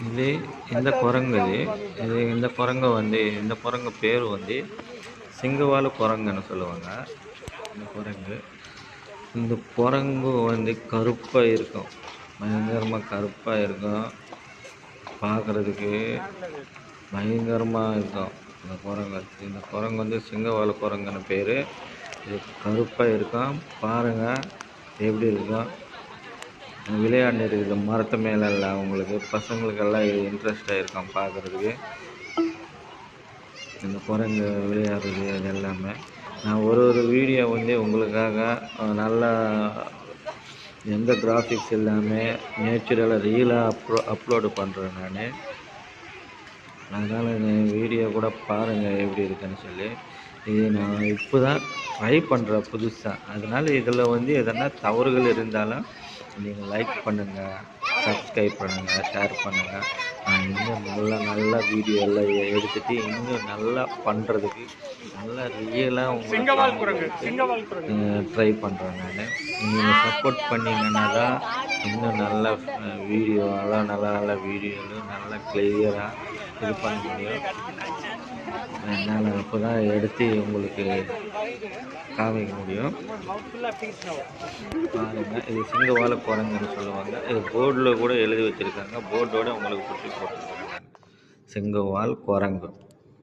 இது இந்த குரங்கு இந்த குரங்கை வந்து இந்த குரங்கு பேர் வந்து சிங்கவால் குரங்குன்னு சொல்லுவாங்க. இந்த குரங்கு வந்து கருப்பாக இருக்கும், பயங்கரமாக கருப்பாக இருக்கும், பார்க்குறதுக்கு பயங்கரமாக இருக்கும். இந்த குரங்கு வந்து சிங்கவால் குரங்குன்னு பேர். இது கருப்பாக இருக்கும், பாருங்கள் எப்படி இருக்கும். விளையாண்டு இருக்குது மரத்து மேலெல்லாம். உங்களுக்கு பசங்களுக்கெல்லாம் இது இன்ட்ரெஸ்டாக இருக்கும் பார்க்குறதுக்கு. இந்த குரங்கு விளையாடுறது அது எல்லாமே நான் ஒரு வீடியோ வந்து உங்களுக்காக நல்லா எந்த கிராஃபிக்ஸ் இல்லாமல் நேச்சுரலாக ரியலாக அப்லோடு பண்ணுறேன் நான். அதனால் இந்த வீடியோ கூட பாருங்கள் எப்படி இருக்குன்னு சொல்லி. இது நான் இப்போ தான் ட்ரை பண்ணுறேன் புதுசாக. அதனால் இதில் வந்து எதனா தவறுகள் இருந்தாலும் நீங்கள் லைக் பண்ணுங்கள், சப்ஸ்கிரைப் பண்ணுங்கள், ஷேர் பண்ணுங்கள். நான் இன்னும் நல்ல வீடியோ எல்லாம் எடுத்துகிட்டு இன்னும் நல்லா பண்ணுறதுக்கு நல்லா ரியலாக உங்களுக்கு ட்ரை பண்ணுறேன் நான். நீங்கள் சப்போர்ட் பண்ணிங்கன்னா தான் இன்னும் நல்ல வீடியோலாம் நல்ல வீடியோவில் நல்லா கிளியராக இது பண்ண முடியும். என்னால் அப்போ தான் எடுத்து உங்களுக்கு காமிக்க முடியும். பாருங்கள், இது சிங்கவால் குரங்குன்னு சொல்லுவாங்க. இது போர்டில் கூட எழுதி வச்சுருக்காங்க. போர்டோடு உங்களுக்கு சுற்றி போட்டுருக்காங்க, சிங்கவால் குரங்கு.